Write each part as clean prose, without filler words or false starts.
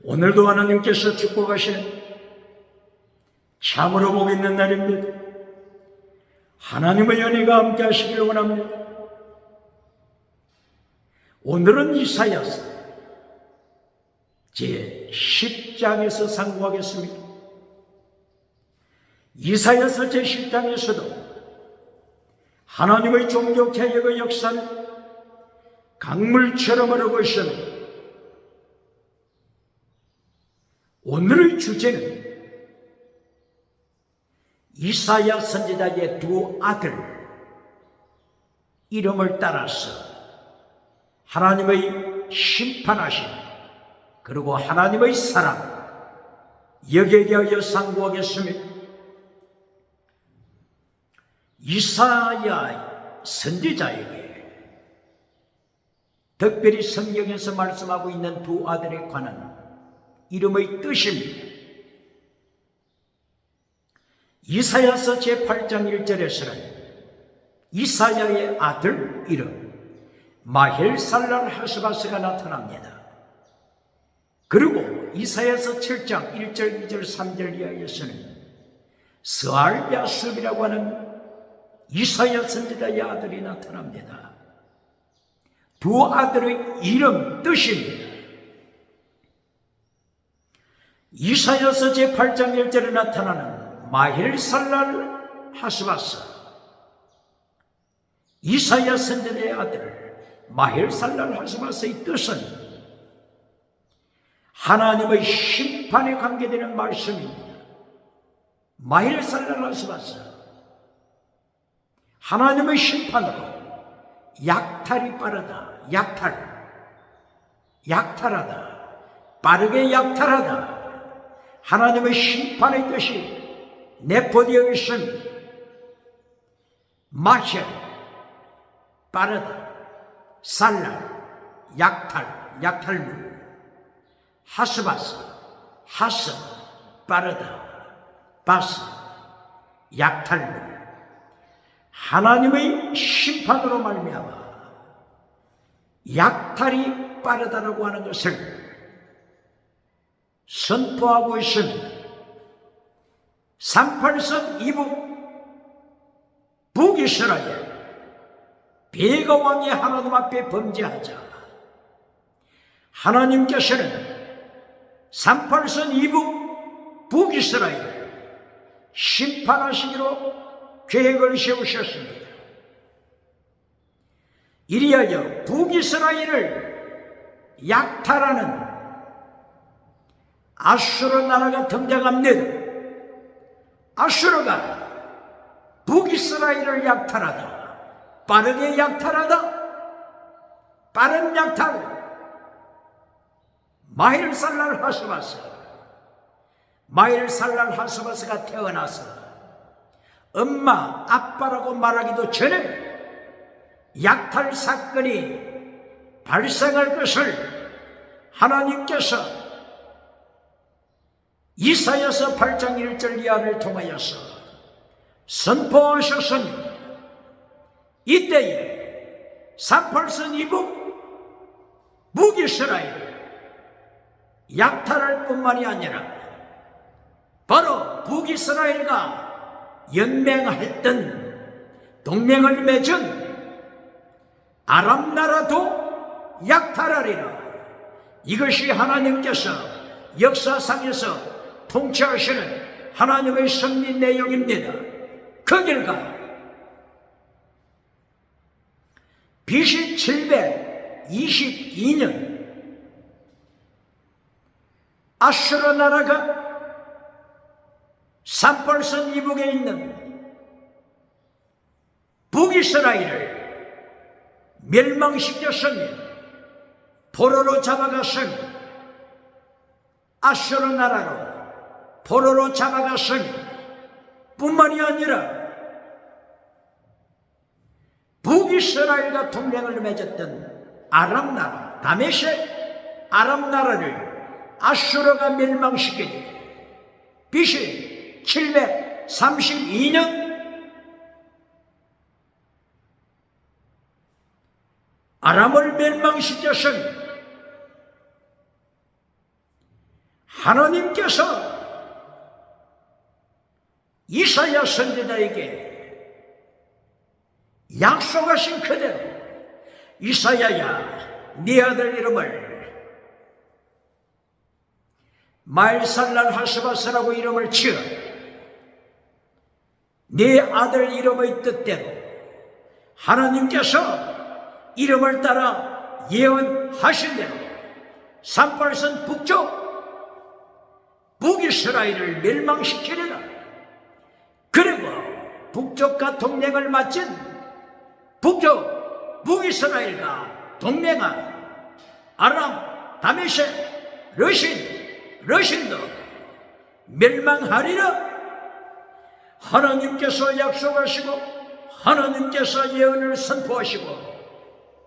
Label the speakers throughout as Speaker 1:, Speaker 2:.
Speaker 1: 오늘도 하나님께서 축복하시는 참으로 복 있는 날입니다. 하나님의 은혜가 함께 하시기를 원합니다. 오늘은 이사야서 제10장에서 상고하겠습니다. 이사야서 제10장에서도 하나님의 종교 개혁의 역사는 강물처럼 흐르고 있습니다. 오늘의 주제는 이사야 선지자의 두 아들 이름을 따라서 하나님의 심판하심 그리고 하나님의 사랑 여기에 대하여 상고하겠습니다. 이사야 선지자에게 특별히 성경에서 말씀하고 있는 두 아들에 관한 이름의 뜻입니다. 이사야서 제8장 1절에서는 이사야의 아들 이름 마헬살랄 하스바스가 나타납니다. 그리고 이사야서 7장 1절, 2절, 3절 이하에서는 스알야습이라고 하는 이사야 선지자의 아들이 나타납니다. 두 아들의 이름 뜻입니다. 이사야서 제8장 1절에 나타나는 마헬살랄 하스바스 이사야 선지자의 아들 마헬살랄 하스바스의 뜻은 하나님의 심판에 관계되는 말씀입니다. 마헬살랄 하스바스 하나님의 심판으로 약탈이 빠르다. 약탈하다. 빠르게 약탈하다. 하나님의 심판의 뜻이 내포되어 있습니다. 마헬, 빠르다. 살랄, 약탈물. 하스바스, 빠르다. 바스, 약탈물. 하나님의 심판으로 말미암아 약탈이 빠르다라고 하는 것을 선포하고 있습니다. 38선 이북 북이스라엘 베가 왕이 하나님 앞에 범죄하자 하나님께서는 38선 이북 북이스라엘 심판하시기로 계획을 세우셨습니다. 이리하여 북이스라엘을 약탈하는 아수르 나라가 등장합니다. 아수르가 북이스라엘을 약탈하다, 빠르게 약탈하다, 빠른 약탈, 마헬살랄 하스바스가 태어나서 엄마, 아빠라고 말하기도 전에 약탈 사건이 발생할 것을 하나님께서 이사야서 8장 1절 이하를 통하여서 선포하셨습니다. 이때에 38선 이북 북이스라엘 약탈할 뿐만이 아니라 바로 북이스라엘과 연맹했던 동맹을 맺은 아람 나라도 약탈하리라. 이것이 하나님께서 역사상에서 통치하시는 하나님의 섭리 내용입니다. 그 결과 BC 722년 아수르 나라가 38선 이북에 있는 북이스라엘을 멸망시켰습니다. 포로로 잡아갔습니다. 아수르 나라로 포로로 잡아갔습니다. 뿐만이 아니라 북이스라엘과 동맹을 맺었던 아람 나라, 다메섹 아람 나라를 아수르가 멸망시키니 BC 732년 아람을 멸망시켰습니다. 하나님께서 이사야 선지자에게 약속하신 그대로 이사야야, 네 아들 이름을 말살랄 하스바스라고 이름을 지어 네 아들 이름의 뜻대로 하나님께서 이름을 따라 예언하신 대로 산발선 북쪽 북이스라엘을 멸망시키리라. 그리고 북쪽과 동맹을 맺은 북쪽 북이스라엘과 동맹한 아람, 다메섹, 러신도 멸망하리라. 하나님께서 약속하시고 하나님께서 예언을 선포하시고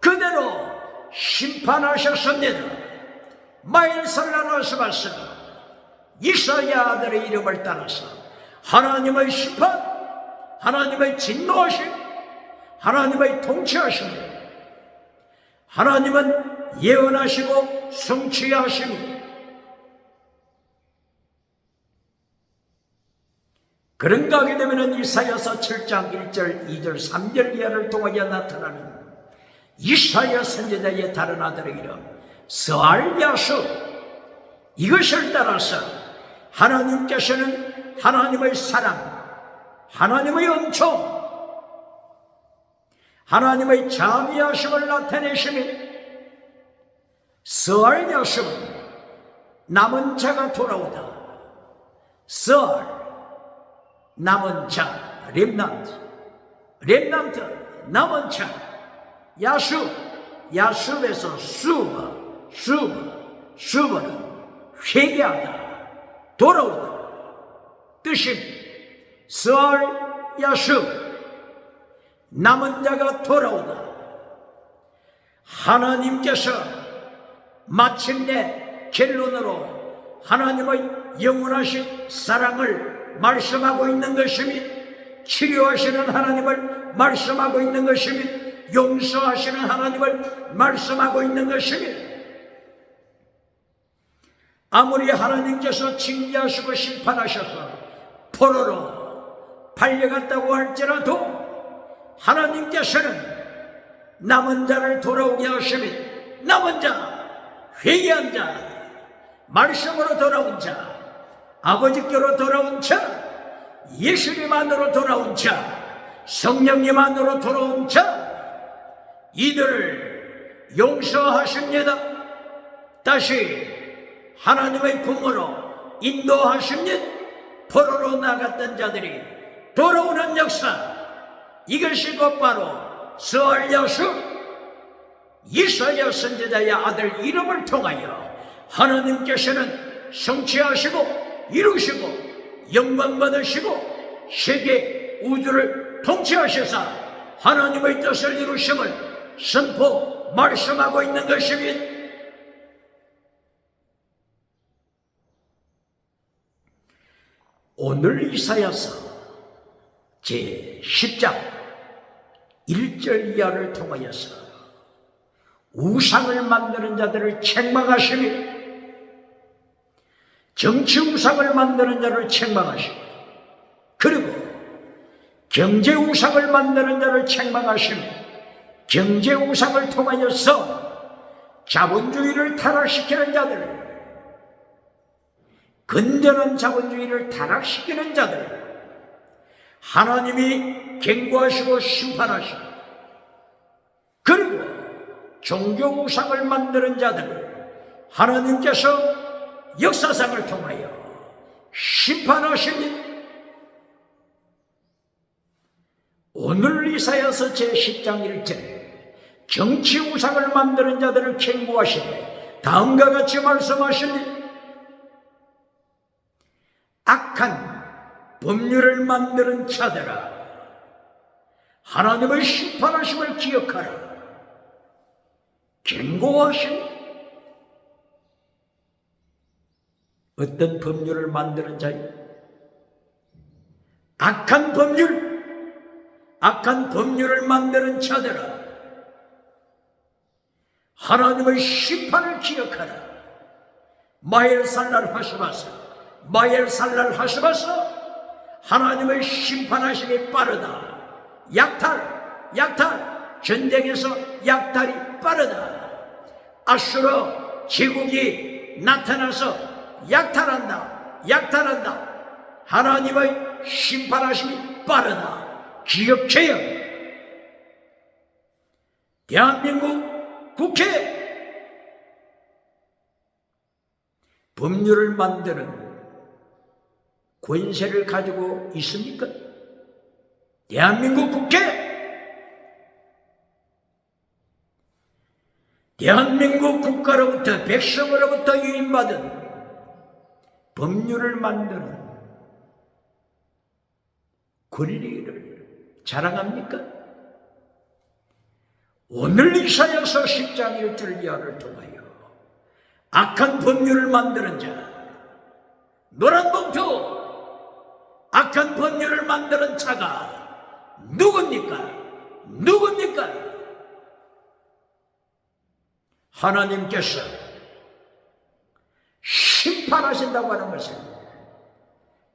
Speaker 1: 그대로 심판하셨습니다. 마일살라노스바스 이사야 아들의 이름을 따라서 하나님의 심판, 하나님의 진노하심, 하나님의 통치하심, 하나님은 예언하시고 성취하심입니다. 그런가 하게 되면 이사야서 7장 1절, 2절, 3절 이하를 통하여 나타나는 이사야 선지자의 다른 아들의 이름 스알야수, 이것을 따라서 하나님께서는 하나님의 사랑, 하나님의 은총, 하나님의 자비하심을 나타내시니 스알야수는 남은 자가 돌아오다. 스알 남은 자, 렘넌트, 남은 자. 야수에서 수버는 회개하다, 돌아오다 뜻입니다. 스알 야수, 남은 자가 돌아오다. 하나님께서 마침내 결론으로 하나님의 영원하신 사랑을 말씀하고 있는 것입니다. 치료하시는 하나님을 말씀하고 있는 것입니다. 용서하시는 하나님을 말씀하고 있는 것입니다. 아무리 하나님께서 징계하시고 심판하셔서 포로로 팔려갔다고 할지라도 하나님께서는 남은 자를 돌아오게 하십니다. 남은 자, 회개한 자, 말씀으로 돌아온 자, 아버지께로 돌아온 자, 예수님 안으로 돌아온 자, 성령님 안으로 돌아온 자, 이들을 용서하십니다. 다시 하나님의 품으로 인도하십니다. 포로로 나갔던 자들이 돌아오는 역사, 이것이 곧바로 스알야수 이사야 선지자의 아들 이름을 통하여 하나님께서는 성취하시고 이루시고 영광 받으시고 세계 우주를 통치하셔서 하나님의 뜻을 이루심을 선포 말씀하고 있는 것입니다. 오늘 이사야서 제10장 1절 이하를 통하여서 우상을 만드는 자들을 책망하시며 정치 우상을 만드는 자를 책망하시고 그리고 경제 우상을 만드는 자를 책망하시며 경제 우상을 통하여서 자본주의를 타락시키는 자들, 건전한 자본주의를 타락시키는 자들 하나님이 경고하시고 심판하시고 그리고 종교 우상을 만드는 자들을 하나님께서 역사상을 통하여 심판하십니다. 오늘 이사야서 제10장 1절에 정치 우상을 만드는 자들을 경고하시되 다음과 같이 말씀하십니다. 악한 법률을 만드는 자들아, 하나님의 심판하심을 기억하라. 경고하십니다. 어떤 법률을 만드는 자요? 악한 법률을 만드는 자들아, 하나님의 심판을 기억하라. 마엘살랄 하시마스, 마엘살랄 하시마스. 하나님의 심판하심이 빠르다. 약탈, 전쟁에서 약탈이 빠르다. 아수르 제국이 나타나서 약탈한다. 하나님의 심판하심이 빠르다. 기억해요. 대한민국 국회 법률을 만드는 권세를 가지고 있습니까? 대한민국 국회, 대한민국 국가로부터, 백성으로부터 유인받은 법률을 만드는 권리를 자랑합니까? 오늘 이사야서 10장 1절 이하를 통하여 악한 법률을 만드는 자, 노란 봉투, 악한 법률을 만드는 자가 누굽니까? 하나님께서 심판하신다고 하는 것은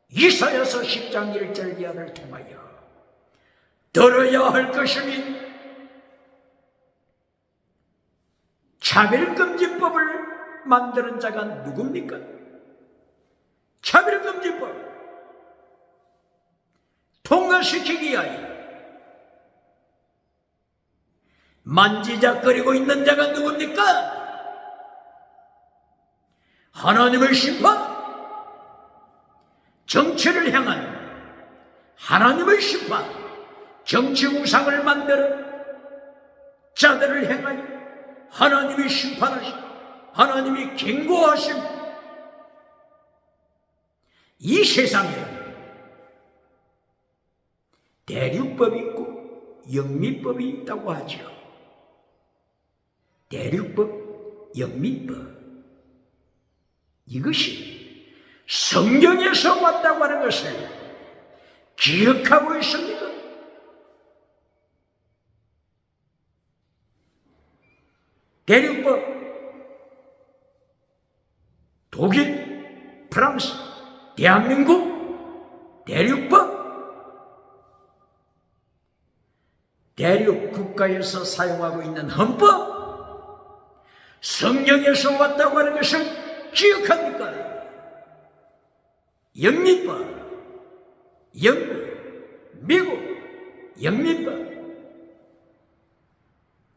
Speaker 1: 이사야서 10장 1절 이하를 통하여 들어야 할 것이니 차별금지법을 만드는 자가 누굽니까? 차별금지법 통과시키기 위하여 만지작거리고 있는 자가 누굽니까? 하나님의 심판, 정치를 향한 하나님의 심판, 정치 우상을 만드는 자들을 향하여 하나님이 심판하심, 하나님이 경고하심. 이 세상에 대륙법이 있고 영미법이 있다고 하죠. 대륙법, 영미법, 이것이 성경에서 왔다고 하는 것을 기억하고 있습니다. 대륙법, 독일, 프랑스, 대한민국, 대륙법, 대륙 국가에서 사용하고 있는 헌법, 성경에서 왔다고 하는 것을 기억합니까? 영미법, 영국, 미국, 영미법,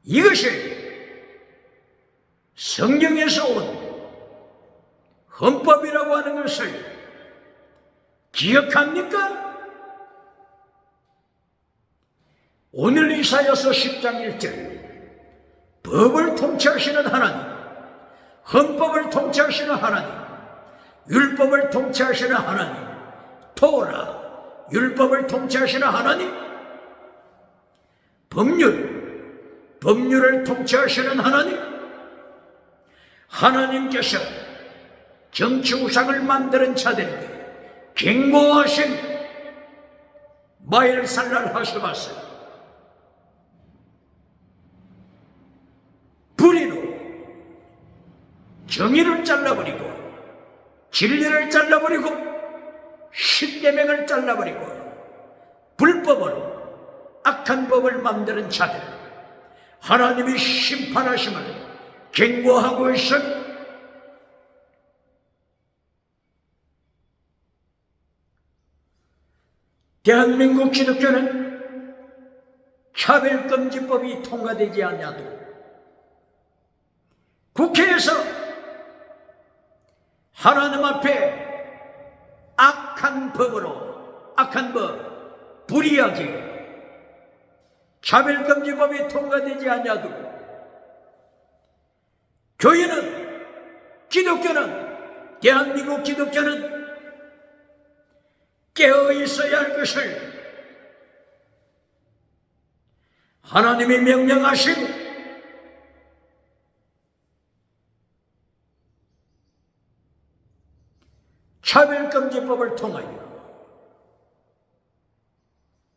Speaker 1: 이것을 성경에서 온 헌법이라고 하는 것을 기억합니까? 오늘 이사야서 10장 1절, 법을 통치하시는 하나님, 헌법을 통치하시는 하나님, 율법을 통치하시는 하나님, 토라, 율법을 통치하시는 하나님, 법률을 통치하시는 하나님, 하나님께서 정치 우상을 만드는 자들에게 경고하신 마엘살랄 하시마스, 불의로 정의를 잘라버리고 진리를 잘라버리고 십계명을 잘라버리고 불법으로 악한 법을 만드는 자들, 하나님이 심판하심을 경고하고 있습니다. 대한민국 기독교는 차별금지법이 통과되지 않아도 국회에서 하나님 앞에 악한 법, 불이하게 차별금지법이 통과되지 않아도 교회는, 기독교는, 대한민국 기독교는 깨어 있어야 할 것을 하나님이 명령하신 차별금지법을 통하여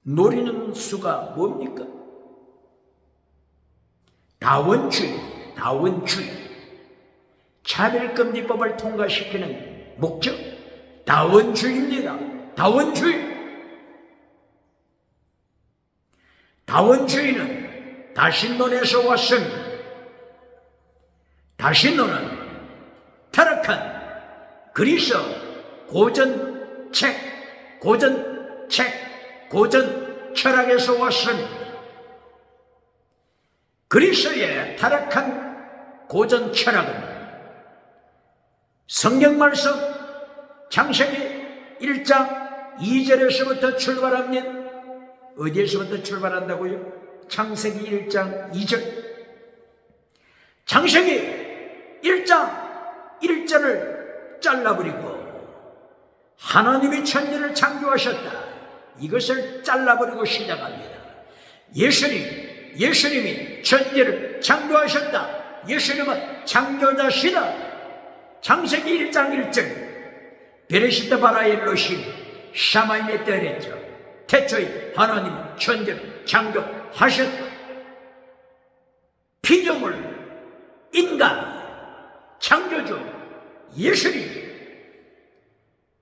Speaker 1: 노리는 수가 뭡니까? 다원주의. 차별금지법을 통과시키는 목적, 다원주의입니다. 다원주의. 다원주의는 다신론에서 왔습니다. 다신론은 타락한 그리스 고전 철학에서 왔습니다. 그리스의 타락한 고전 철학은 성경 말씀 창세기 1장 2절에서부터 출발합니다. 어디에서부터 출발한다고요? 창세기 1장 2절. 창세기 1장 1절을 잘라버리고 하나님이 천지를 창조하셨다. 이것을 잘라버리고 시작합니다. 예수님이 천지를 창조하셨다. 예수님은 창조자시다. 창세기 1장 1절. 베레시트 바라 엘로힘 샤마임에 때렸죠. 태초에 하나님은 천지를 창조하셨다. 피조물, 인간, 창조주, 예수님.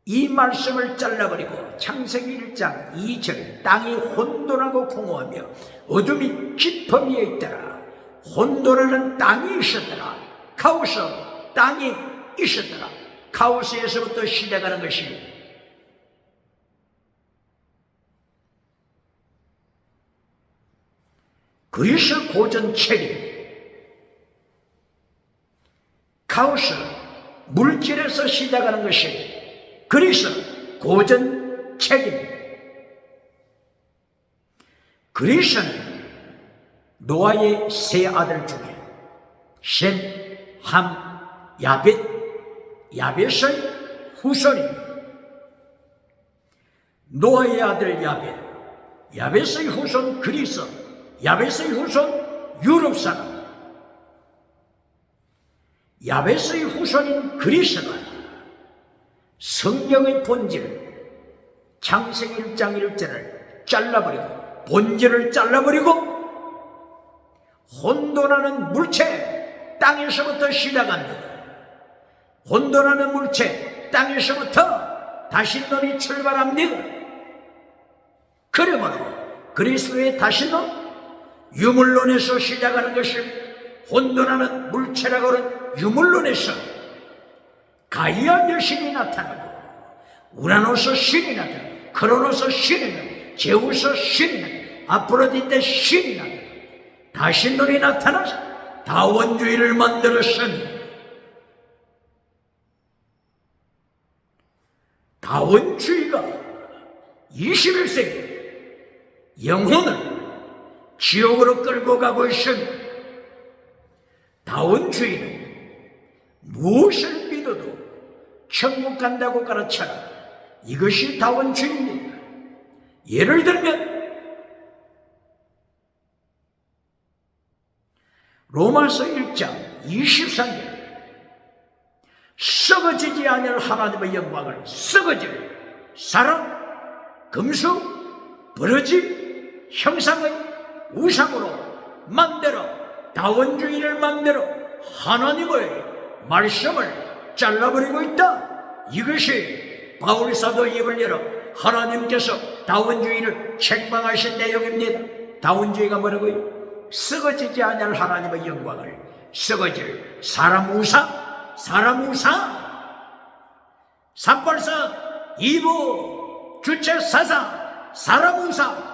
Speaker 1: 이 말씀을 잘라버리고 창세기 1장 2절 땅이 혼돈하고 공허하며 어둠이 깊음 위에 있더라. 혼돈하는 땅이 있었더라. 카오스, 땅이 있었더라. 카오스에서부터 시작하는 것이 그리스 고전 책입니다. 카오스, 물질에서 시작하는 것이 그리스 고전 책입니다. 그리스는 노아의 세 아들 중에 셈, 함, 야벳의 후손입니다. 노아의 아들 야벳의 후손 그리스, 야벳의 후손 유럽 사람. 야벳의 후손인 그리스가 성경의 본질, 창세기 1장 1절을 잘라버리고 본질을 잘라버리고 혼돈하는 물체 땅에서부터 시작합니다. 혼돈하는 물체 땅에서부터 다신론이 출발합니다. 그러므로 그리스도의 다신론, 유물론에서 시작하는 것입니다. 혼돈하는 물체라고 하는 유물론에서 가이아 여신이 나타나고 우라노스 신이 나타나고 크로노스 신이 나타나고 제우스 신이 나타나고 아프로디테 신이 나타나고 다신론이 나타나서 다원주의를 만들었습니다. 다원주의가 21세기 영혼을 지옥으로 끌고 가고 있습니다. 다원주의는 무엇을 믿어도 천국 간다고 가르쳐라. 이것이 다원주의입니다. 예를 들면 로마서 1장 23절 썩어지지 않을 하나님의 영광을 썩어질 사람, 금수, 버러지, 형상의 우상으로 만들어 다원주의를 만들어 하나님의 말씀을 잘라버리고 있다. 이것이 바울 사도 입을 열어 하나님께서 다원주의를 책망하신 내용입니다. 다원주의가 뭐라고요? 썩어지지 않을 하나님의 영광을 썩어질 사람 우상, 삼벌선, 이부, 주체 사상, 사람 우상,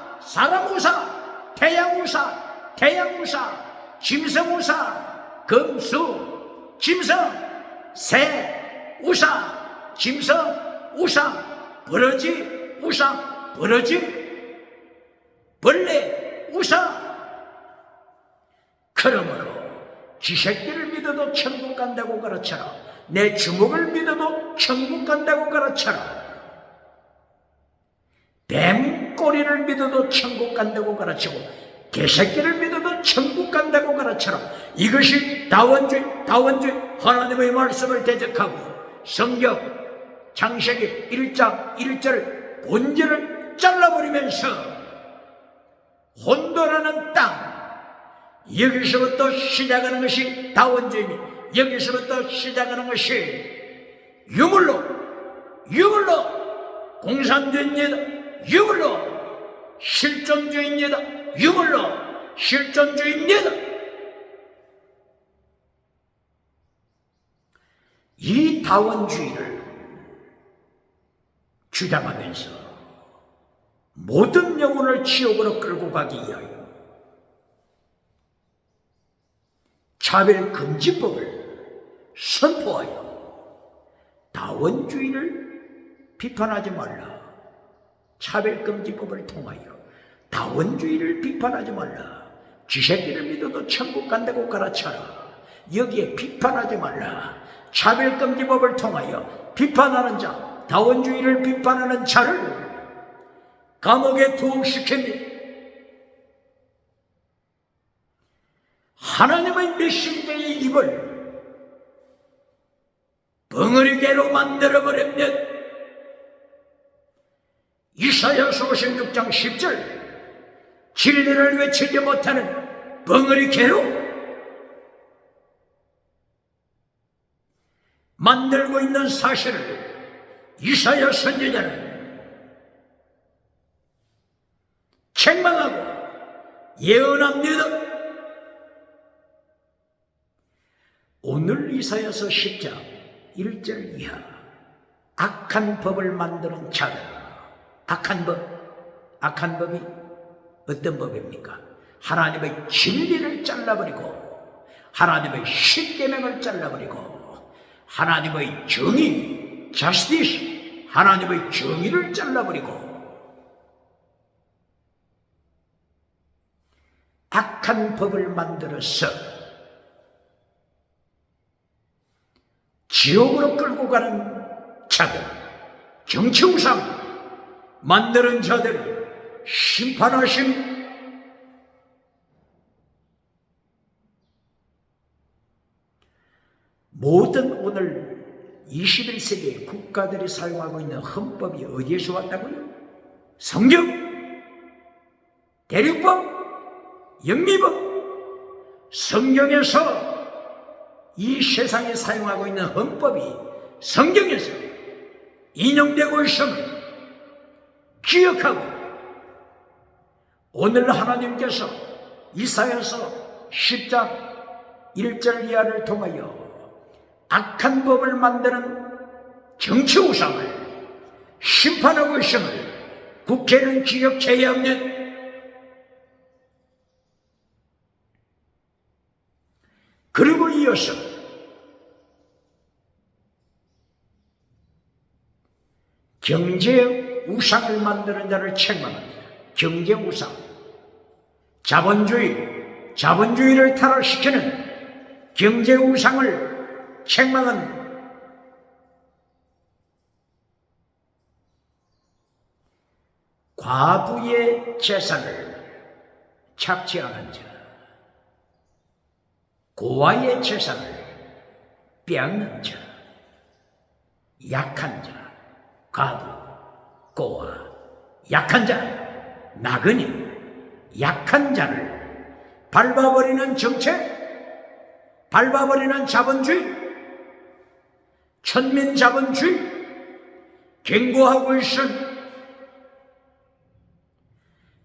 Speaker 1: 태양 우상, 짐승 우상, 금수, 짐승, 새, 우상, 짐승, 우상, 버러지, 우상, 벌레, 우상. 그러므로 쥐새끼를 믿어도 천국 간다고 가르쳐라. 내 주먹을 믿어도 천국 간다고 가르쳐라. 뱀 꼬리를 믿어도 천국 간다고 가르치고 개새끼를 믿어도 천국 간다고 가르쳐라. 이것이 다원주의. 하나님의 말씀을 대적하고 성경 창세기 1장 1절 본질을 잘라버리면서 혼돈하는 땅, 여기서부터 시작하는 것이 다원주의입니다. 여기서부터 시작하는 것이 유물로 공산주의입니다. 유물로 실존주의입니다. 유물로 실존주의입니다. 이 다원주의를 주장하면서 모든 영혼을 지옥으로 끌고 가기 위하여 차별금지법을 선포하여 다원주의를 비판하지 말라. 차별금지법을 통하여 다원주의를 비판하지 말라. 쥐새끼를 믿어도 천국 간다고 가르쳐라. 여기에 비판하지 말라. 차별금지법을 통하여 비판하는 자, 다원주의를 비판하는 자를 감옥에 투옥시킵니다. 하나님의 메신저의 입을 벙어리개로 만들어버립니다. 이사야서 56장 10절 진리를 외치지 못하는 벙어리개로 만들고 있는 사실을 이사야 선지자는 책망하고 예언합니다. 오늘 이사야서 10장 1절 이하 악한 법을 만드는 자들, 악한 법이 어떤 법입니까? 하나님의 진리를 잘라버리고 하나님의 십계명을 잘라버리고 하나님의 정의, justice, 하나님의 정의를 잘라버리고 악한 법을 만들어서 지옥으로 끌고 가는 자들, 정치우상 만드는 자들 심판하심. 모든 오늘 21세기 국가들이 사용하고 있는 헌법이 어디에서 왔다고요? 성경, 대륙법, 영미법, 성경에서 이 세상에 사용하고 있는 헌법이 성경에서 인용되고 있음을 기억하고 오늘 하나님께서 이사야서 10장 1절 이하를 통하여 악한 법을 만드는 정치우상을 심판하고 있음을 국회는 기억해야 합니다. 그리고 이어서 경제 우상을 만드는 자를 책망합니다. 경제 우상, 자본주의를 타락시키는 경제 우상을 책망합니다. 과부의 재산을 착취하는 자, 고아의 재산을 빼앗는 자, 약한 자, 과부, 고아, 약한 자, 나그네, 약한 자를 밟아버리는 정책, 밟아버리는 자본주의, 천민자본주의 경고하고 있은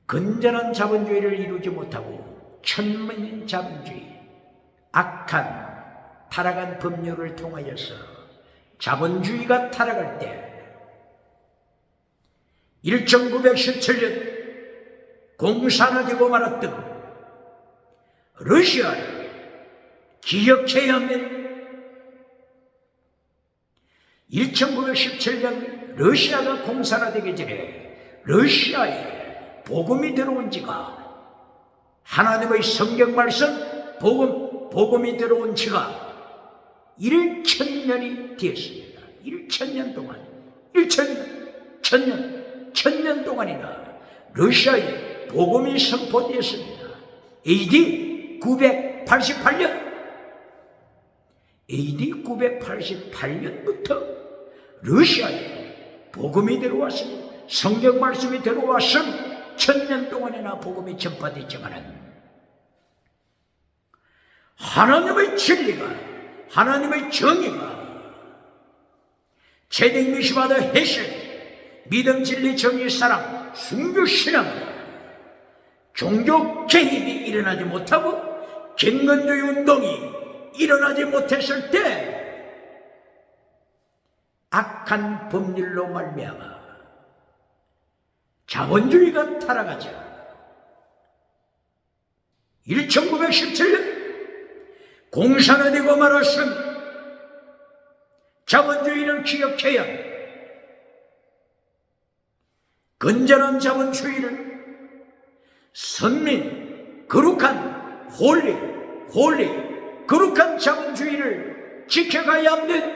Speaker 1: 건전한 자본주의를 이루지 못하고 천민자본주의, 악한 타락한 법률을 통하여서 자본주의가 타락할 때 1917년 공산화되고 말았던 러시아를 기억해야 합니다. 1917년 러시아가 공산화되기 전에 러시아에 복음이 들어온 지가 하나님의 성경 말씀 복음이 들어온 지가 1000년이 되었습니다. 1000년 동안 1000년 동안이나 러시아에 복음이 선포되었습니다. AD 988년부터 러시아에 복음이 들어왔습니다. 성경 말씀이 들어왔음 1000년 동안이나 복음이 전파됐지만은 하나님의 진리가 하나님의 정의가 제대 미시바드 해실 믿음 진리 정의 사랑 순교 신앙 종교 개혁이 일어나지 못하고 경건주의 운동이 일어나지 못했을 때 악한 법률로 말미암아 자본주의가 타락하자 1917년 공산화되고 말았음. 자본주의는 기억해야 건전한 자본주의를 선민, 거룩한 홀리, 거룩한 자본주의를 지켜가야 합니다.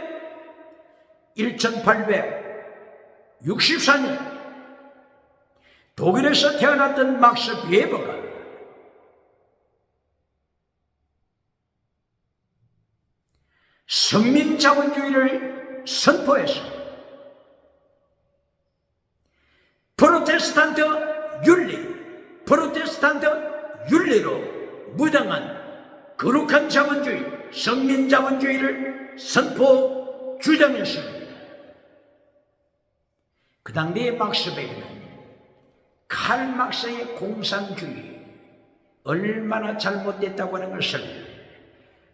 Speaker 1: 1864년 독일에서 태어났던 막스 베버가 성민 자본주의를 선포했습니다. 프로테스탄트 윤리로 무당한 거룩한 자본주의, 성민 자본주의를 선포 주장했습니다. 그 당대의 막스 베버는 칼 막스의 공산주의 얼마나 잘못됐다고 하는 것을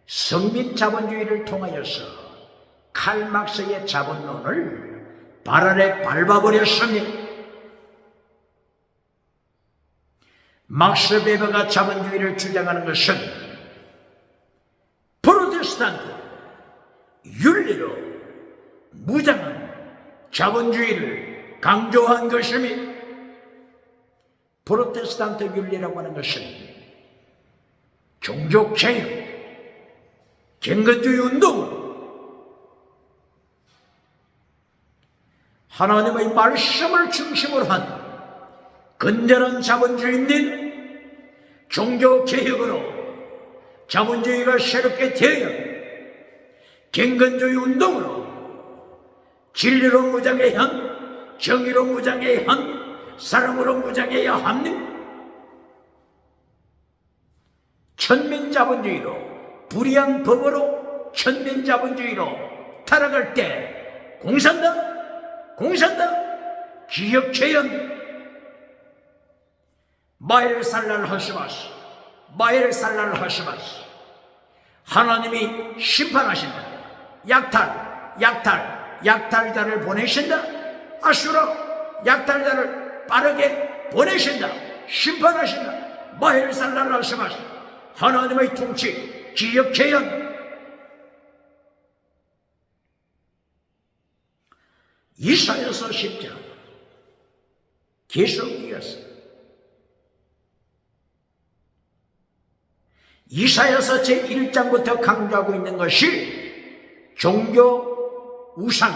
Speaker 1: 성민 자본주의를 통하여서 칼 막스의 자본론을 발 아래 밟아버렸습니다. 막스 베버가 자본주의를 주장하는 것은 프로테스탄트 윤리로 무장한 자본주의를 강조한 것입니다. 프로테스탄트 윤리라고 하는 것은 종교개혁, 경건주의 운동, 하나님의 말씀을 중심으로 한 건전한 자본주의인데 종교개혁으로 자본주의가 새롭게 되어 경건주의 운동으로 진리로 무장해야 함, 정의로 무장해야 함, 사랑으로 무장해야 합니다. 천민자본주의로 불의한 법으로 천민자본주의로 타락할 때 공산당 기억해야 합니다. 마엘살랄 하시마스 하나님이 심판하신다. 약탈자를 보내신다. 아수라 약탈자를 빠르게 보내신다. 심판하신다. 마엘살랄 하시마스 하나님의 통치 기억해야 합니다. 이사야서 10장 계속 이어서 이사야서 제1장부터 강조하고 있는 것이 종교 우상,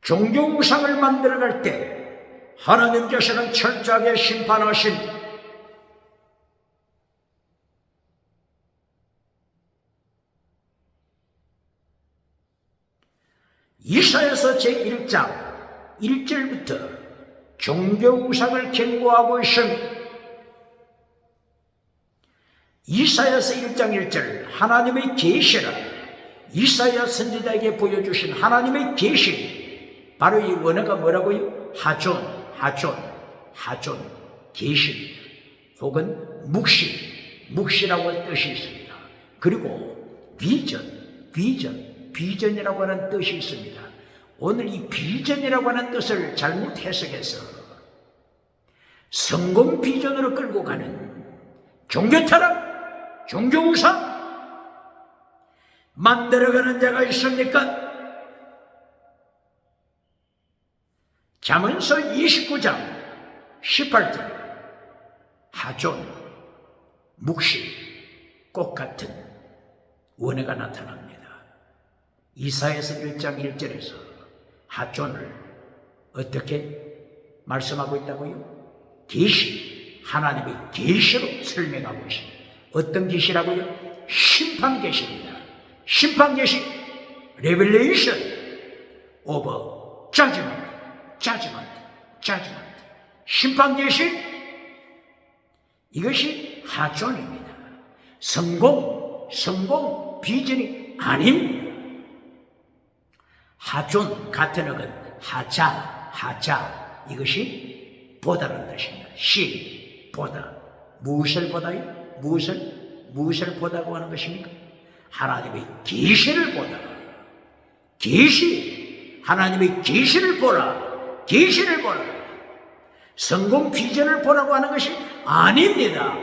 Speaker 1: 종교 우상을 만들어갈 때 하나님께서는 철저하게 심판하신 이사야서 제1장 1절부터 종교 우상을 경고하고 있습니다. 이사야서 1장 1절 하나님의 계시라, 이사야 선지자에게 보여주신 하나님의 계시, 바로 이 원어가 뭐라고요? 하존 계시입니다. 혹은 묵시라고 할 뜻이 있습니다. 그리고 비전이라고 하는 뜻이 있습니다. 오늘 이 비전이라고 하는 뜻을 잘못 해석해서 성공 비전으로 끌고 가는 종교 타락, 종교 우상 만들어가는 자가 있습니까? 잠언서 29장 18절 하존, 묵시, 꽃 같은 원어가 나타납니다. 이사야서 1장 1절에서 하존을 어떻게 말씀하고 있다고요? 계시, 하나님의 계시로 설명하고 있습니다. 어떤 계시라고요? 심판 계시입니다. 심판 계시, 레벨레이션 오버 자지먼트, 심판 계시, 이것이 하존입니다. 성공 비전이 아닙니다. 하존 같은 어근 하자 이것이 보다는 뜻입니다. 보다 무엇을 보다요? 무엇을 보다고 하는 것입니까? 하나님의 계시를 보다. 하나님의 계시를 보라. 성공 비전을 보라고 하는 것이 아닙니다.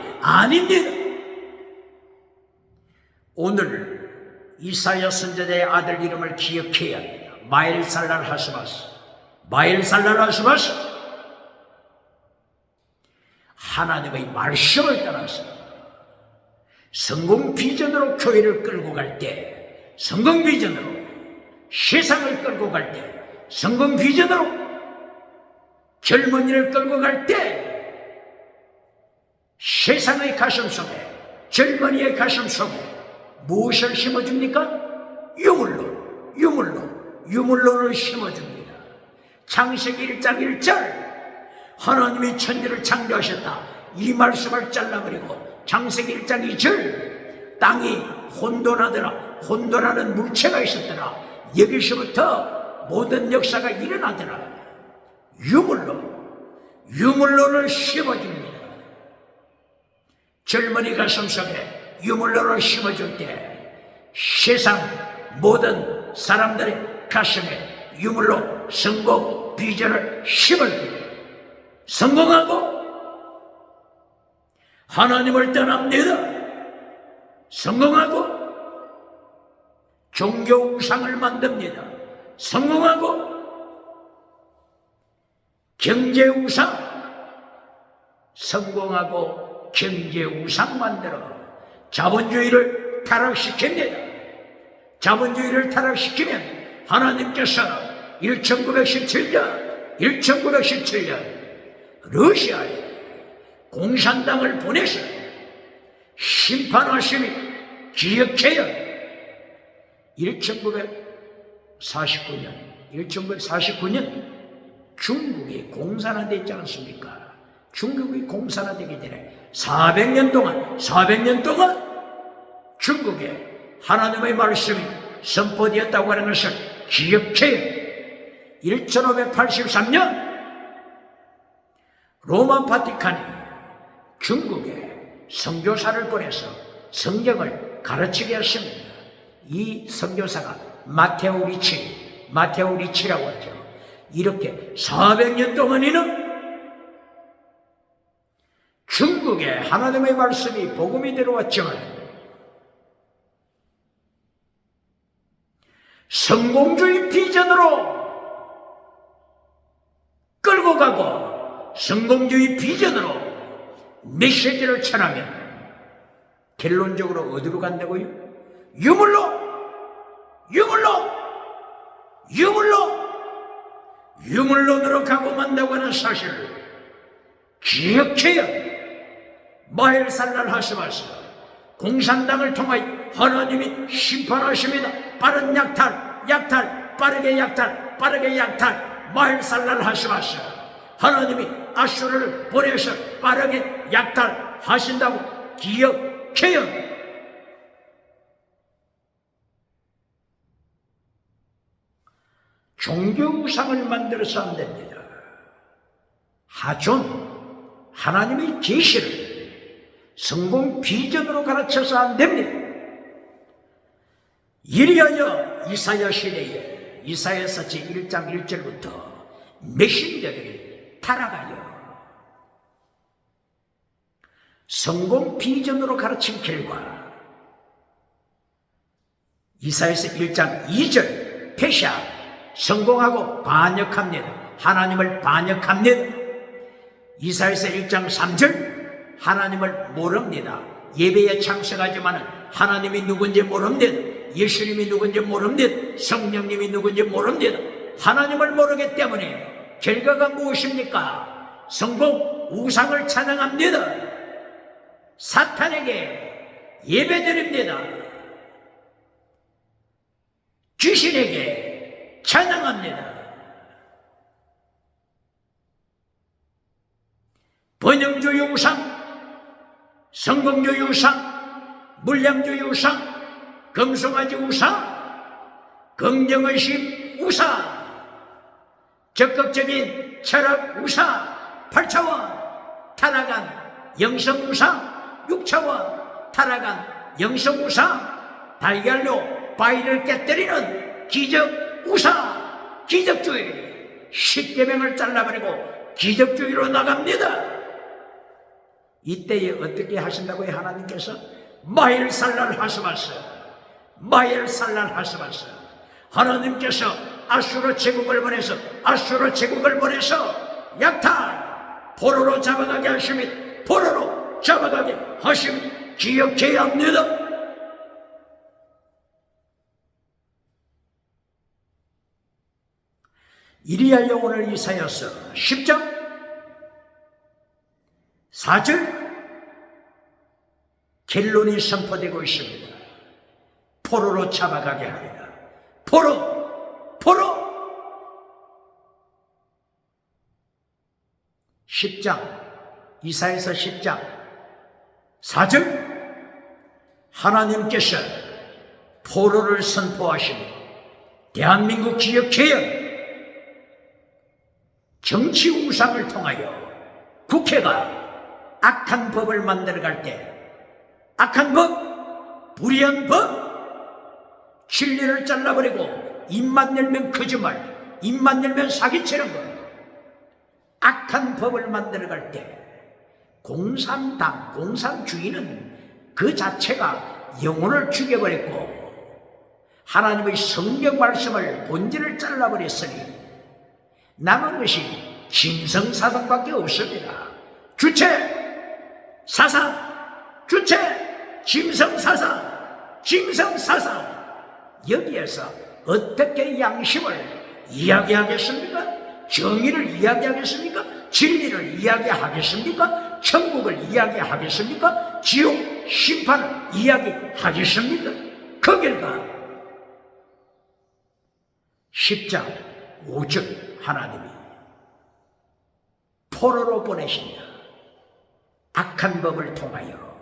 Speaker 1: 오늘 이사야 선지자의 아들 이름을 기억해야 합니다. 마엘살랄 하스바스. 하나님의 말씀을 따라서 성공 비전으로 교회를 끌고 갈 때, 성공 비전으로 세상을 끌고 갈 때, 성공 비전으로 젊은이를 끌고 갈 때, 세상의 가슴 속에, 젊은이의 가슴 속에 무엇을 심어줍니까? 유물론을 심어줍니다. 창세기 1장 1절 하나님이 천지를 창조하셨다. 이 말씀을 잘라버리고 창세기 1장 2절 땅이 혼돈하는 물체가 있었더라. 여기서부터 모든 역사가 일어나더라. 유물론을 심어줍니다. 젊은이 가슴 속에 유물론을 심어줄 때 세상 모든 사람들의 가슴에 유물론 성공 비전을 심을 때 성공하고 하나님을 떠납니다. 성공하고 종교 우상을 만듭니다. 성공하고 경제 우상, 성공하고 경제 우상 만들어 자본주의를 타락시킵니다. 자본주의를 타락시키면 하나님께서 1917년 러시아에 공산당을 보내서 심판하심이 기억해요. 1949년 중국이 공산화되지 않습니까? 중국이 공산화되기 전에 400년 동안 중국에 하나님의 말씀이 선포되었다고 하는 것을 기억해요. 1583년 로마 바티칸이 중국에 선교사를 보내서 성경을 가르치게 했습니다. 이 선교사가 마테오 리치라고 하죠. 이렇게 400년 동안이나 중국에 하나님의 말씀이 복음이 들어왔지만 성공주의 비전으로 끌고 가고 성공주의 비전으로 메시지를 전하면 결론적으로 어디로 간다고요? 유물론으로 가고 만다고 하는 사실을 기억해야 마헬살랄 하스바스 공산당을 통하여 하나님이 심판하십니다. 빠른 약탈, 빠르게 약탈, 마헬살랄 하스바스 하나님이 아수르를 보내서 빠르게 약탈하신다고 기억해요. 종교우상을 만들어서 안 됩니다. 하존, 하나님의 계시를 성공 비전으로 가르쳐서 안 됩니다. 이리하여 이사야 시대에 이사야서 제1장 1절부터 메신저들이 타락하여 성공 비전으로 가르친 결과 이사야서 1장 2절 페샤 성공하고 반역합니다. 하나님을 반역합니다. 이사야서 1장 3절 하나님을 모릅니다. 예배에 참석하지만 하나님이 누군지 모릅니다. 예수님이 누군지 모릅니다. 성령님이 누군지 모릅니다. 하나님을 모르기 때문에 결과가 무엇입니까? 성공 우상을 찬양합니다. 사탄에게 예배드립니다. 귀신에게 찬양합니다. 번영주의 우상, 성공주의 우상, 물량주의 우상, 금송아지 우상, 긍정의식 우상, 적극적인 철학 우상 8차원 타락한 영성 우상 6차원 타락한 영성 우상, 달걀로 바위를 깨뜨리는 기적 우상, 기적주의, 십계명을 잘라버리고 기적주의로 나갑니다. 이때에 어떻게 하신다고요? 하나님께서 마일살랄 하스바스, 마일살랄 하스바스. 하나님께서 아수르 제국을 보내서 약탈 포로로 잡아가게 하시며 포로로 잡아가게 하시며 기억해야 합니다. 이리하여 오늘 이사야서 10장 4절 결론이 선포되고 있습니다. 포로로 잡아가게 하리라. 포로 10장 이사야서 10장 4절 하나님께서 포로를 선포하십니다. 대한민국 지역개혁 정치 우상을 통하여 국회가 악한 법을 만들어갈 때 악한 법, 불의한 법, 진리를 잘라버리고 입만 열면 거짓말, 입만 열면 사기치는 것, 악한 법을 만들어갈 때 공산당, 공산주의는 그 자체가 영혼을 죽여버렸고 하나님의 성경 말씀을 본질을 잘라버렸으니 남은 것이 신성사상밖에 없습니다. 주체, 사상, 주체, 짐승사상, 여기에서 어떻게 양심을 이야기하겠습니까? 정의를 이야기하겠습니까? 진리를 이야기하겠습니까? 천국을 이야기하겠습니까? 지옥 심판을 이야기하겠습니까? 그 결과 10장 5절 하나님이 포로로 보내신다. 악한 법을 통하여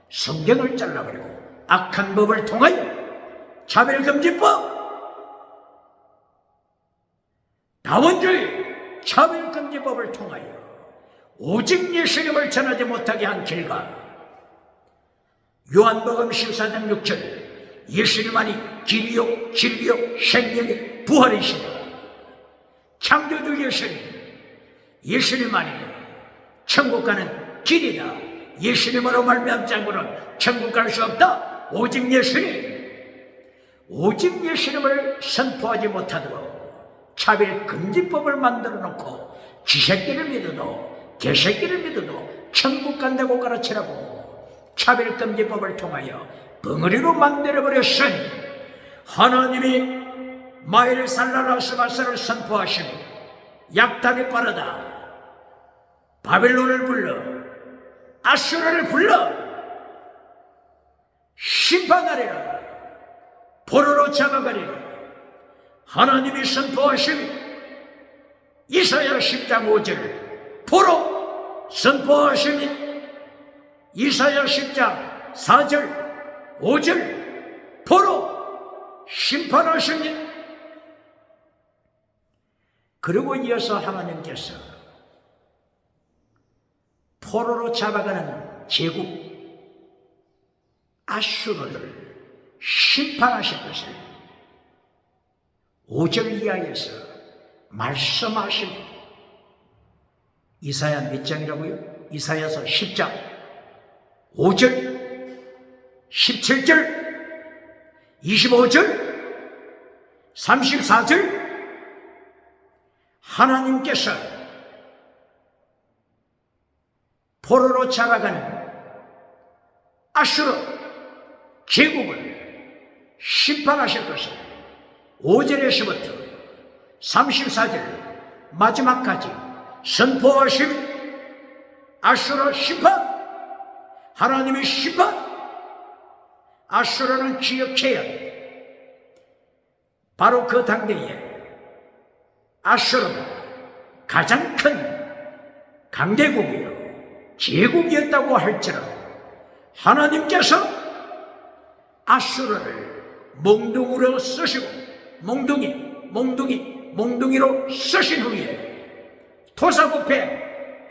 Speaker 1: 성경을 잘라버리고 악한 법을 통하여 차별금지법, 다원주의 차별금지법을 통하여 오직 예수님을 전하지 못하게 한 결과 요한복음 14장 6절 예수님만이 길이요 진리요 생명의 부활이시다. 창조주 예수님만이 천국 가는 길이다. 예수님으로 말미암지 않고는 천국 갈 수 없다. 오직 예수님을 선포하지 못하도록 차별금지법을 만들어 놓고 쥐새끼를 믿어도 개새끼를 믿어도 천국 간다고 가르치라고 차별금지법을 통하여 벙어리로 만들어버렸으니 하나님이 마일살랄하스바스를 선포하시고 약탈이 빠르다. 바벨론을 불러 아수르를 불러 심판하리라. 포로로 잡아가리라. 하나님이 선포하신 이사야 10장 5절 포로 선포하시니 이사야 10장 4절 5절 포로 심판하시니. 그리고 이어서 하나님께서 포로로 잡아가는 제국 아수르를 심판하실 것을 5절 이하에서 말씀하십니다. 이사야 몇 장이라고요? 이사야서 10장 5절 17절 25절 34절 하나님께서 포로로 잡아가는 아수르 제국을 심판하실 것을 5절에서부터 34절 마지막까지 선포하신 아수르 심판, 하나님의 심판. 아수르는 기억해야 합니다. 바로 그 당대에 아수르가 가장 큰 강대국이요 제국이었다고 할지라도 하나님께서 아수르를 몽둥이로 쓰시고 몽둥이로 쓰신 후에 토사구패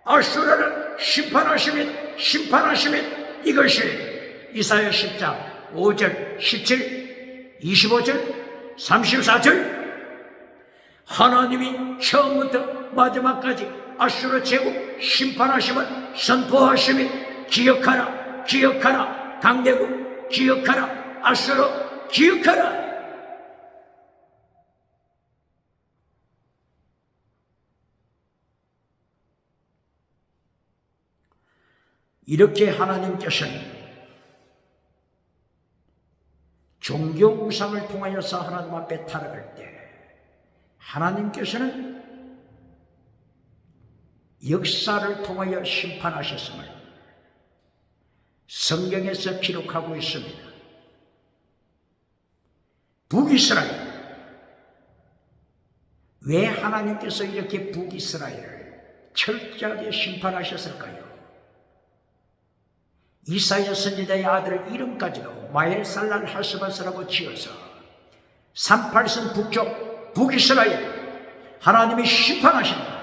Speaker 1: 아수르를 심판하시면 이것이 이사야 10장 5절 17 25절 34절 하나님이 처음부터 마지막까지 아수르 제국 심판하심을 선포하시며 기억하라 강대국 기억하라 아수르 기억하라. 이렇게 하나님께서는 종교 우상을 통하여서 하나님 앞에 타락할 때 하나님께서는 역사를 통하여 심판하셨음을 성경에서 기록하고 있습니다. 북이스라엘, 왜 하나님께서 이렇게 북이스라엘을 철저하게 심판하셨을까요? 이사야 선지자의 아들 이름까지도 마헬살랄 하스바스라고 지어서 38선 북쪽 북이스라엘 하나님이 심판하신다.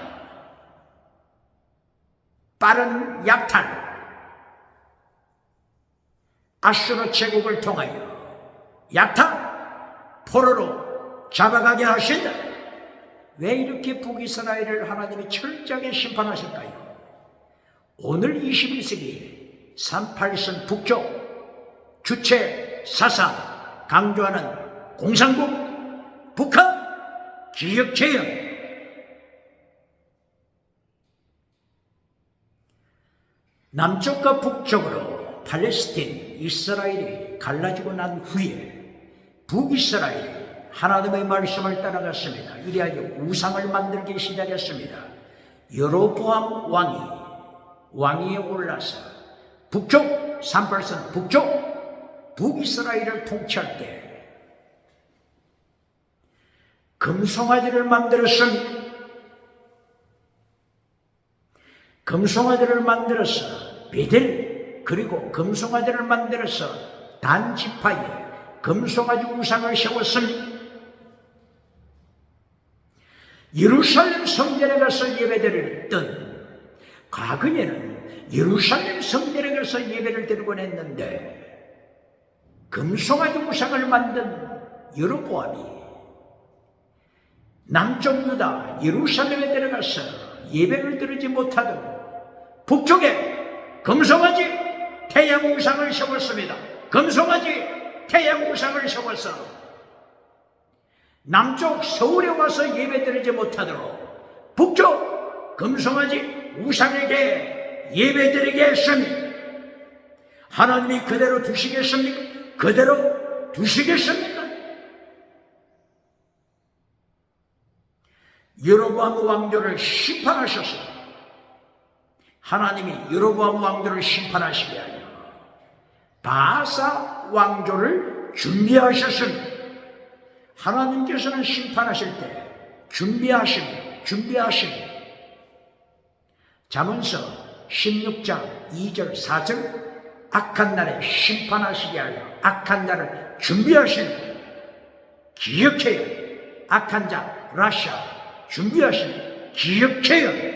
Speaker 1: 빠른 약탈 아수르 제국을 통하여 약탈 포로로 잡아가게 하신다. 왜 이렇게 북이스라엘을 하나님이 철저하게 심판하실까요? 오늘 21세기에 38선 북쪽 주체 사상 강조하는 공산국 북한 기억재형 남쪽과 북쪽으로 팔레스틴 이스라엘이 갈라지고 난 후에 북이스라엘이 하나님의 말씀을 따라갔습니다. 이리하여 우상을 만들기 시작했습니다. 여로보암 왕이 올라서 북쪽 38선 북쪽 북이스라엘을 통치할 때 금송아지를 만들었습니다. 금송아지를 만들어서 베델 그리고 금송아지를 만들어서 단 지파에 금송아지 우상을 세웠습니다. 예루살렘 성전에 가서 예배드렸던 과거에는 예루살렘 성전에 가서 예배를 드리곤 했는데 금송아지 우상을 만든 여로보암이 남쪽 유다 예루살렘에 들어가서 예배를 드리지 못하도록 북쪽에 금송아지 태양 우상을 세웠습니다. 금송아지 태양 우상을 세워서 남쪽 서울에 와서 예배 드리지 못하도록 북쪽 금송아지 우상에게 예배드리게 했습니다. 하나님이 그대로 두시겠습니까? 그대로 두시겠습니까? 여로보암 왕조를 심판하셨습니다. 하나님이 여로보암 왕조를 심판하시게 하여 바사 왕조를 준비하셨습니다. 하나님께서는 심판하실 때 준비하십니다. 잠언서 16장 2절 4절 악한 날에 심판하시게 하여 악한 날을 준비하십니다. 기억해요. 악한 자 라샤 준비하십니다. 기억해요.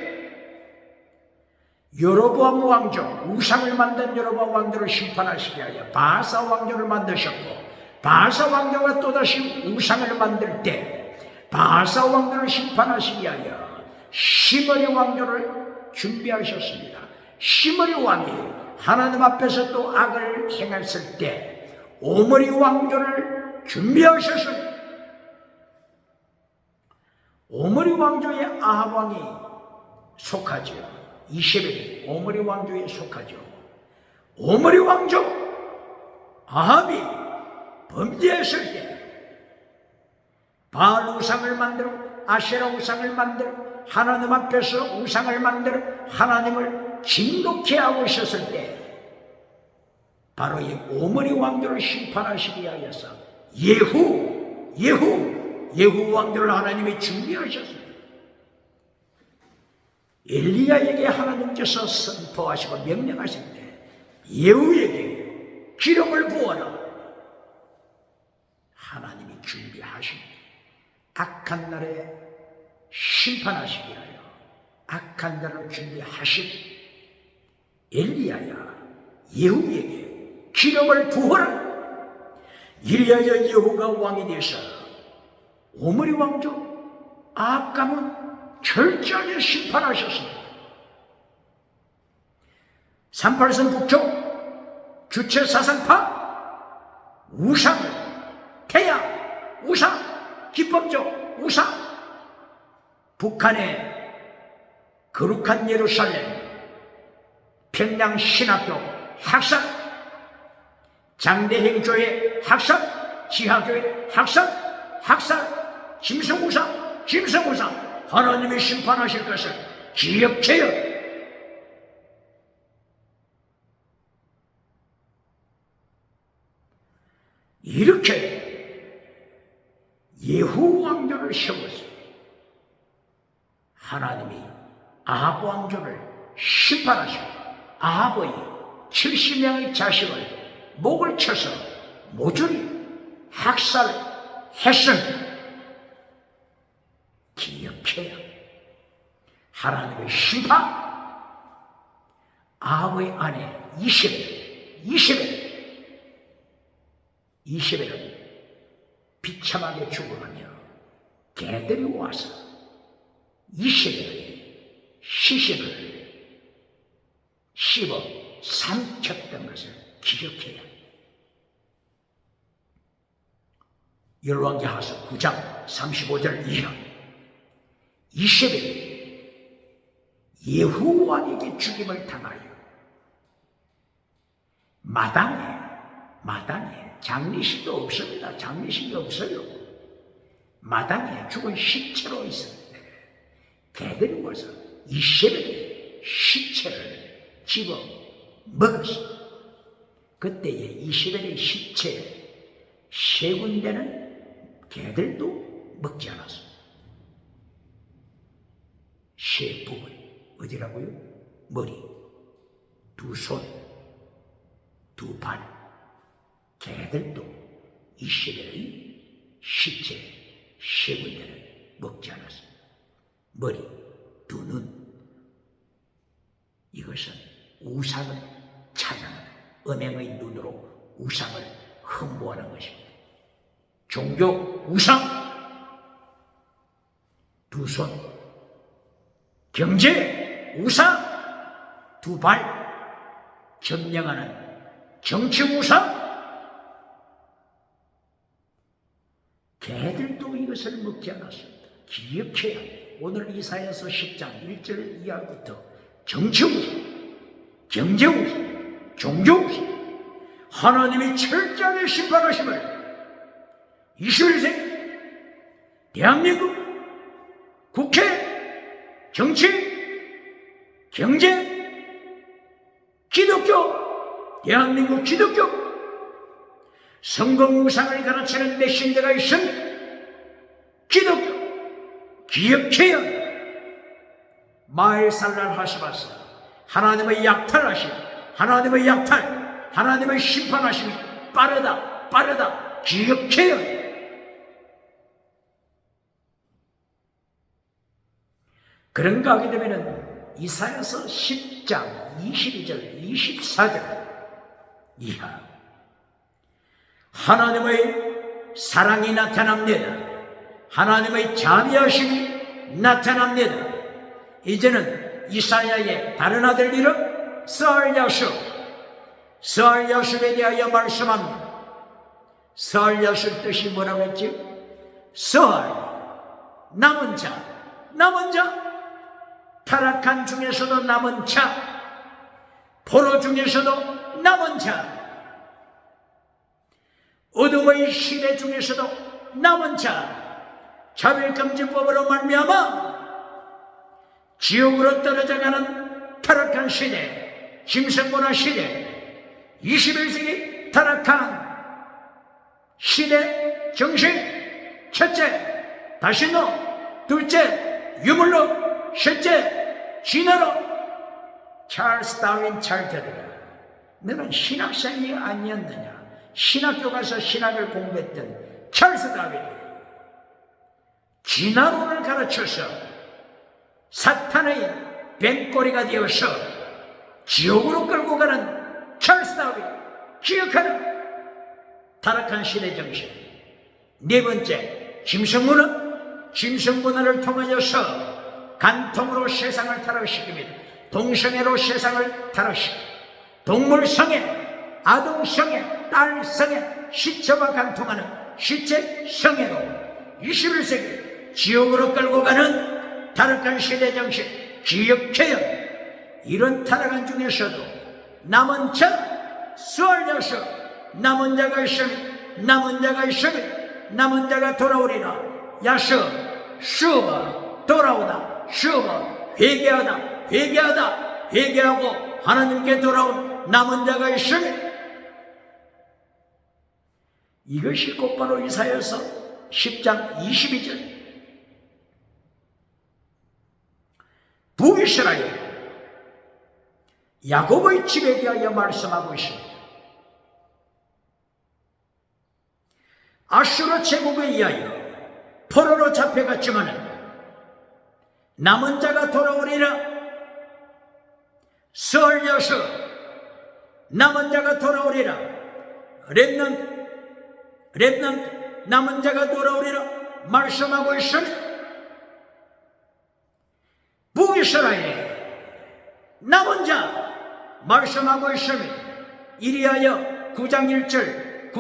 Speaker 1: 여로보암 왕조 우상을 만든 여로보암 왕조를 심판하시게 하여 바사 왕조를 만드셨고 바사 왕조가 또다시 우상을 만들 때 바사 왕조를 심판하시게 하여 시므리 왕조를 준비하셨습니다. 시므리 왕이 하나님 앞에서 또 악을 행했을 때 오므리 왕조를 준비하셨습니다. 오므리 왕조의 아합 왕이 속하죠. 이세벨이 오므리 왕조에 속하죠. 오므리 왕조 아합이 범죄했을 때 바알 우상을 만들고 아세라 우상을 만들고 하나님 앞에서 우상을 만들어 하나님을 진노케 하고 있었을 때 바로 이 오므리 왕조를 심판하시기 위하여서 예후 왕조를 하나님이 준비하셨습니다. 엘리야에게 하나님께서 선포하시고 명령하실 때 예후에게 기름을 부어라. 하나님이 준비하신 악한 날에 심판하시기 위하여 악한 날을 준비하신 엘리야야 예후에게 기름을 부어라. 이리하여 예후가 왕이 되사 오므리 왕족 아합 가문 철저하게 심판하셨습니다. 38선 북쪽 주체사상파 우상 태양 우상 기법적 우상 북한의 거룩한 예루살렘 평양 신학교 학살 장대행조의 학살 지하교회 학살 짐승우상 하나님이 심판하실 것을 기억해요. 이렇게 예후 왕조를 세웠어요. 하나님이 아합 왕조를 심판하시고 아합의 70명의 자식을 목을 쳐서 모조리 학살했습니다. 기억해요. 하나님의 심판. 아합의 아내 이세벨은 비참하게 죽어가며 개들이 와서 이세벨의 시신을 씹어 삼켰던 것을 기억해야 합니다. 열왕기하서 9장 35절 이하 이세벨이 예후 왕에게 죽임을 당하여 마당에 장례식도 없습니다. 장례식이 없어요. 마당에 죽은 시체로 있었는데 개들이 와서 이세벨의 시체를 집어 먹었어요. 그때에 이세벨의 시체 세 군데는 개들도 먹지 않았습니다. 세 부분 어디라고요? 머리, 두 손, 두 발. 개들도 이세벨의 시체 세 군데는 먹지 않았습니다. 머리, 두 눈. 이것은 우상을 찬양하는 은행의 눈으로 우상을 흠모하는 것입니다. 종교 우상, 두 손, 경제 우상, 두 발, 점령하는 정치 우상. 개들도 이것을 먹지 않았습니다. 기억해야 합니다. 오늘 이사야서 10장 1절 이하부터 정치 우상, 경제 우상, 종교 우상, 하나님이 철저하게 심판하심을 21세기 대한민국 국회, 정치, 경제, 기독교, 대한민국 기독교 성공우상을 가르치는 메신저가 있습니다. 기독교 기억해야 마엘살랄 하시바스 하나님의 약탈하심, 하나님의 약탈, 하나님의 심판하심이 빠르다 기억해야. 그런가 하게 되면 이사야서 10장 22절 24절 이하 하나님의 사랑이 나타납니다. 하나님의 자비하심이 나타납니다. 이제는 이사야의 다른 아들 이름 스알야숲에 대하여 말씀합니다. 스알야숲 뜻이 뭐라고 했지? 스알, 남은 자, 타락한 중에서도 남은 자, 포로 중에서도 남은 자, 어둠의 시대 중에서도 남은 자, 자별금지법으로 말미암아 지옥으로 떨어져가는 타락한 시대, 짐승문화 시대, 21세기 타락한 시대 정신, 첫째 다신노, 둘째 유물로, 셋째 진화로 찰스 다윈 잘 들으라. 너는 신학생이 아니었느냐? 신학교 가서 신학을 공부했던 찰스 다윈이 진화론을 가르쳐서 사탄의 뱀꼬리가 되어서 지옥으로 끌고 가는 찰스 다윈, 기억하라. 타락한 시대 정신. 네 번째, 짐승문화를 통하여서 간통으로 세상을 타락시킵니다. 동성애로 세상을 타락시킵니다. 동물성애, 아동성애, 딸성애, 시체와 간통하는 시체성애로 21세기 지옥으로 끌고 가는 타락한 시대 정신, 기억해요. 이런 타락한 중에서도 남은 자, 수월여서 남은 자가 남은 자가 돌아오리라. 야서, 수바, 돌아오다, 수바, 회개하고 하나님께 돌아온 남은 자가 있으니 이것이 곧바로 이사야서 10장 22절 북이스라엘 야곱의 집에 대하여 말씀하고 있습니다. 아수르 제국에 의하여 포로로 잡혀갔지만 남은 자가 돌아오리라. 서울여서 남은 자가 돌아오리라. 렘넌트 남은 자가 돌아오리라 말씀하고 있으니 북이스라엘에 남은 자 말씀하고 있으니 이리하여 9장 1절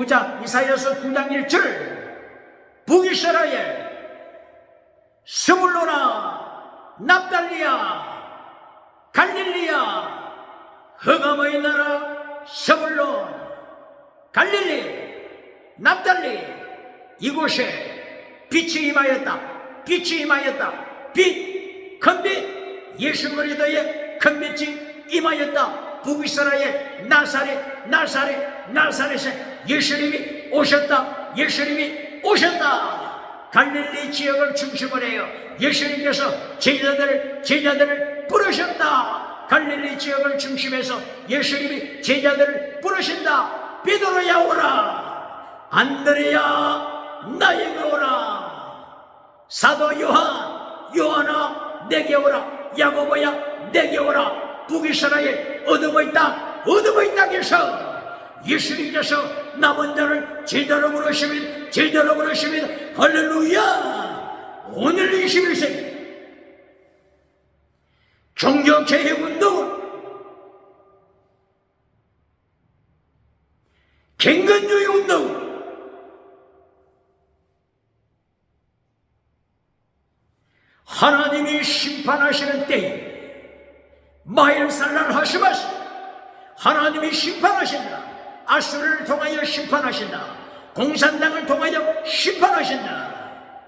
Speaker 1: 이사야서 9장 1절 북이스라엘 스불로나 납달리야 갈릴리야 흑암의 나라 스불론 갈릴리 납달리 이곳에 빛이 임하였다. 큰빛 예수 그리스도의 큰빛이 임하였다. 북이스라엘 나사렛에 예수님이 오셨다. 갈릴리 지역을 중심으로 해요. 예수님께서 제자들을 부르셨다. 갈릴리 지역을 중심해서 예수님이 제자들을 부르신다. 베드로야 오라. 안드레야 나에게 오라. 사도 요한아 내게 오라. 야고보야 내게 오라. 북이스라엘 어둠의 땅에서 예수님께서 남은 자를 제자로 부르십니다. 할렐루야. 오늘 21세기 종교개혁운동은 갱근주의 운동 하나님이 심판하시는 때에 마일살랄 하시마시 하나님이 심판하신다. 아수르를 통하여 심판하신다. 공산당을 통하여 심판하신다.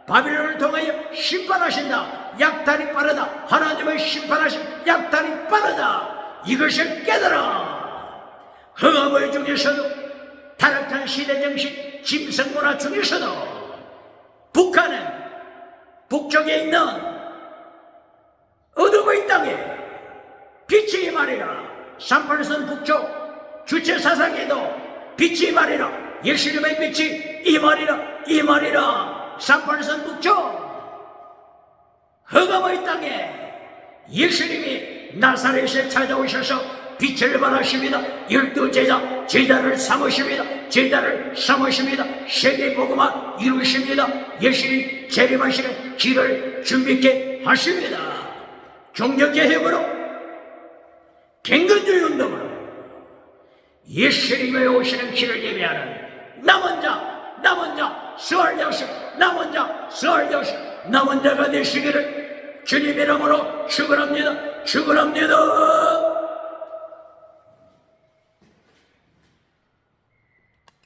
Speaker 1: 바빌론을 통하여 심판하신다. 약탈이 빠르다. 하나님의 심판하신 약탈이 빠르다. 이것을 깨달아. 흑암의 중에서도 타락한 시대정신 짐승문화 중에서도 북한은 북쪽에 있는 어둠의 땅에 빛이 임하리라. 산팔선 북쪽 주체사상에도 빛이 임하리라. 예수님의 빛이 임하리라. 산팔선 북쪽 흑암의 땅에 예수님이 나사렛에 찾아오셔서 빛을 발하십니다. 12제자 제자를 삼으십니다. 세계 복음화 이루십니다. 예수님 재림하시는 길을 준비케 하십니다. 종교개혁으로 갱근주의 운동으로 예수님의 오시는 길을 예배하는 남은 자 수월여식 남은 자가 되시기를 주님 이름으로 축원합니다.